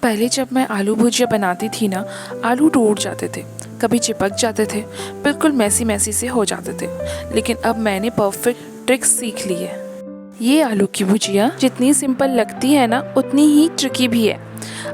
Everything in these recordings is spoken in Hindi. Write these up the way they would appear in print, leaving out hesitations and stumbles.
पहले जब मैं आलू भुजिया बनाती थी ना, आलू टूट जाते थे, कभी चिपक जाते थे, बिल्कुल मैसी मैसी से हो जाते थे। लेकिन अब मैंने परफेक्ट ट्रिक्स सीख ली है। ये आलू की भुजिया जितनी सिंपल लगती है ना, उतनी ही ट्रिकी भी है।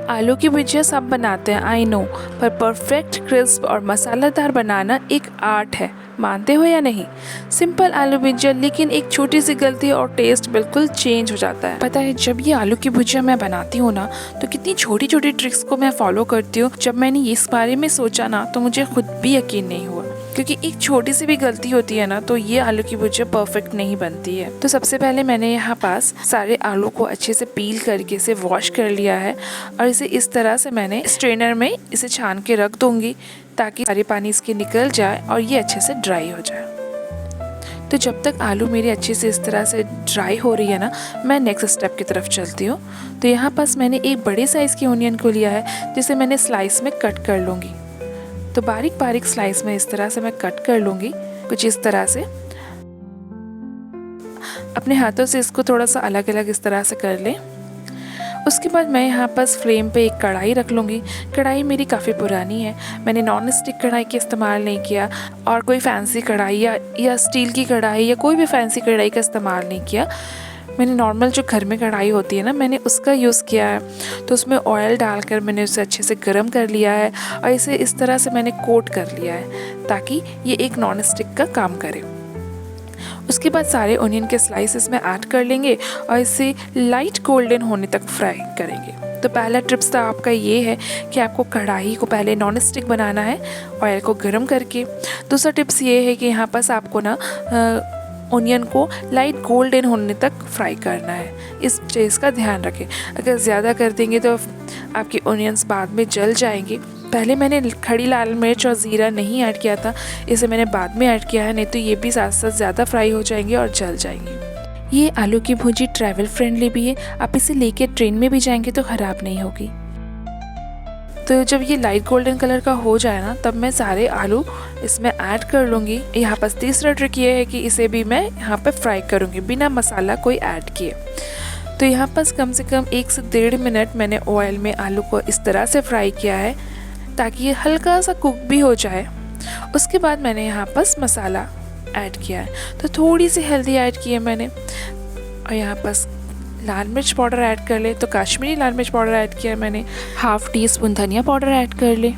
आलू की भुजिया सब बनाते हैं, आई नो, पर परफेक्ट क्रिस्प और मसालेदार बनाना एक आर्ट है। मानते हो या नहीं? सिंपल आलू भुजिया, लेकिन एक छोटी सी गलती और टेस्ट बिल्कुल चेंज हो जाता है। पता है, जब ये आलू की भुजिया मैं बनाती हूँ ना, तो कितनी छोटी छोटी ट्रिक्स को मैं फॉलो करती हूँ। जब मैंने इस बारे में सोचा ना, तो मुझे खुद भी यकीन नहीं हुआ, क्योंकि एक छोटी सी भी गलती होती है ना, तो ये आलू की भुजिया परफेक्ट नहीं बनती है। तो सबसे पहले मैंने यहाँ पास सारे आलू को अच्छे से पील करके इसे वॉश कर लिया है, और इसे इस तरह से मैंने स्ट्रेनर में इसे छान के रख दूंगी, ताकि सारे पानी इसके निकल जाए और ये अच्छे से ड्राई हो जाए। तो जब तक आलू मेरे अच्छे से इस तरह से ड्राई हो रही है ना, मैं नेक्स्ट स्टेप की तरफ चलती हूँ। तो यहाँ पास मैंने एक बड़े साइज़ की ओनियन को लिया है, जिसे मैंने स्लाइस में कट कर लूँगी। तो बारीक बारीक स्लाइस में इस तरह से मैं कट कर लूँगी, कुछ इस तरह से। अपने हाथों से इसको थोड़ा सा अलग अलग इस तरह से कर लें। उसके बाद मैं यहाँ पास फ्लेम पे एक कढ़ाई रख लूँगी। कढ़ाई मेरी काफ़ी पुरानी है, मैंने नॉन स्टिक कढ़ाई का इस्तेमाल नहीं किया, और कोई फैंसी कढ़ाई या स्टील की कढ़ाई या कोई भी फैंसी कढ़ाई का इस्तेमाल नहीं किया। मैंने नॉर्मल जो घर में कढ़ाई होती है ना, मैंने उसका यूज़ किया है। तो उसमें ऑयल डालकर मैंने उसे अच्छे से गर्म कर लिया है, और इसे इस तरह से मैंने कोट कर लिया है, ताकि ये एक नॉन स्टिक का काम करे। उसके बाद सारे ओनियन के स्लाइस इसमें ऐड कर लेंगे, और इसे लाइट गोल्डन होने तक फ्राई करेंगे। तो पहला टिप्स तो आपका ये है कि आपको कढ़ाई को पहले नॉन स्टिक बनाना है, ऑयल को गर्म करके। दूसरा टिप्स ये है कि यहाँ पास आपको ना ओनियन को लाइट गोल्डन होने तक फ्राई करना है। इस चीज़ का ध्यान रखें, अगर ज़्यादा कर देंगे तो आपके ओनियंस बाद में जल जाएंगे। पहले मैंने खड़ी लाल मिर्च और ज़ीरा नहीं ऐड किया था, इसे मैंने बाद में ऐड किया है, नहीं तो ये भी साथ साथ ज़्यादा फ्राई हो जाएंगे और जल जाएंगे। ये आलू की भुजी ट्रैवल फ्रेंडली भी है, आप इसे लेके ट्रेन में भी जाएंगे तो ख़राब नहीं होगी। तो जब ये लाइट गोल्डन कलर का हो जाए ना, तब मैं सारे आलू इसमें ऐड कर लूँगी। यहाँ पर तीसरा ट्रिक ये है कि इसे भी मैं यहाँ पे फ्राई करूँगी बिना मसाला कोई ऐड किए। तो यहाँ पर कम से कम 1 से 1.5 मिनट मैंने ऑयल में आलू को इस तरह से फ्राई किया है, ताकि ये हल्का सा कुक भी हो जाए। उसके बाद मैंने यहाँ पर मसाला ऐड किया है, तो थोड़ी सी हल्दी ऐड की है मैंने, और यहाँ पर लाल मिर्च पाउडर ऐड कर ले, तो कश्मीरी लाल मिर्च पाउडर ऐड किया है मैंने। 1/2 टीस्पून धनिया पाउडर ऐड कर ले,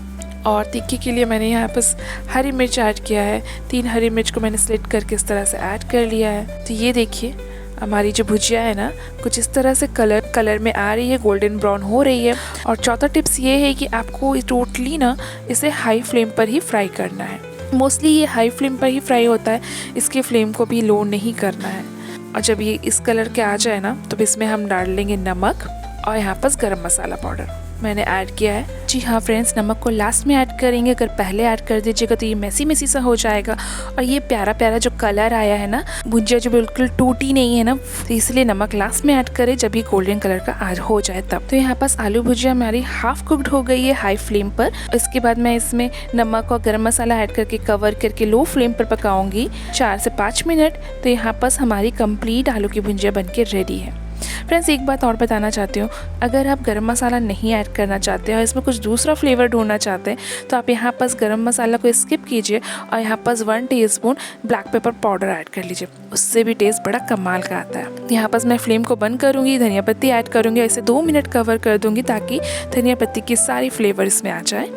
और तीखे के लिए मैंने यहाँ पर हरी मिर्च ऐड किया है। 3 हरी मिर्च को मैंने स्लिट करके इस तरह से ऐड कर लिया है। तो ये देखिए, हमारी जो भुजिया है ना, कुछ इस तरह से कलर में आ रही है, गोल्डन ब्राउन हो रही है। और चौथा टिप्स ये है कि आपको टोटली ना इसे हाई फ्लेम पर ही फ्राई करना है। मोस्टली ये हाई फ्लेम पर ही फ्राई होता है, इसके फ्लेम को भी लो नहीं करना है। और जब ये इस कलर के आ जाए ना, तो इसमें हम डाल लेंगे नमक, और यहाँ पर गरम मसाला पाउडर मैंने ऐड किया है। जी हाँ फ्रेंड्स, नमक को लास्ट में ऐड करेंगे, अगर पहले ऐड कर दीजिएगा तो ये मैसी मैसी सा हो जाएगा। और ये प्यारा प्यारा जो कलर आया है ना, भुजिया जो बिल्कुल टूटी नहीं है ना, तो इसलिए नमक लास्ट में ऐड करें जब ये गोल्डन कलर का आज हो जाए तब। तो यहाँ पास आलू भुजिया हमारी हाफ कुक्ड हो गई है हाई फ्लेम पर। इसके बाद मैं इसमें नमक और गर्म मसाला ऐड करके कवर करके लो फ्लेम पर पकाऊंगी 4 से 5 मिनट। तो यहाँ पास हमारी कंप्लीट आलू की भुजिया बन के रेडी है। फ्रेंड्स, एक बात और बताना चाहती हूँ, अगर आप गरम मसाला नहीं ऐड करना चाहते हैं और इसमें कुछ दूसरा फ्लेवर ढूंढना चाहते हैं, तो आप यहाँ पास गरम मसाला को स्किप कीजिए, और यहाँ पास 1 teaspoon black pepper powder add कर लीजिए, उससे भी टेस्ट बड़ा कमाल का आता है। यहाँ पास मैं फ्लेम को बंद करूँगी, धनिया पत्ती ऐड करूँगी, इसे 2 मिनट कवर कर दूँगी, ताकि धनिया पत्ती की सारी फ्लेवर इसमें आ जाए,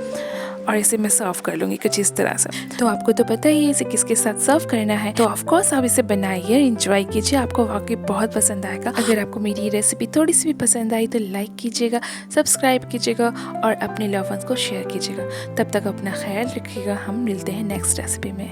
और इसे मैं सर्व कर लूँगी कुछ इस तरह से। तो आपको तो पता ही है इसे किसके साथ सर्व करना है, तो ऑफकोर्स आप इसे बनाइए, एंजॉय कीजिए, आपको वाकई बहुत पसंद आएगा। अगर आपको मेरी रेसिपी थोड़ी सी भी पसंद आई तो लाइक कीजिएगा, सब्सक्राइब कीजिएगा, और अपने लव वंस को शेयर कीजिएगा। तब तक अपना ख्याल रखिएगा, हम मिलते हैं नेक्स्ट रेसिपी में।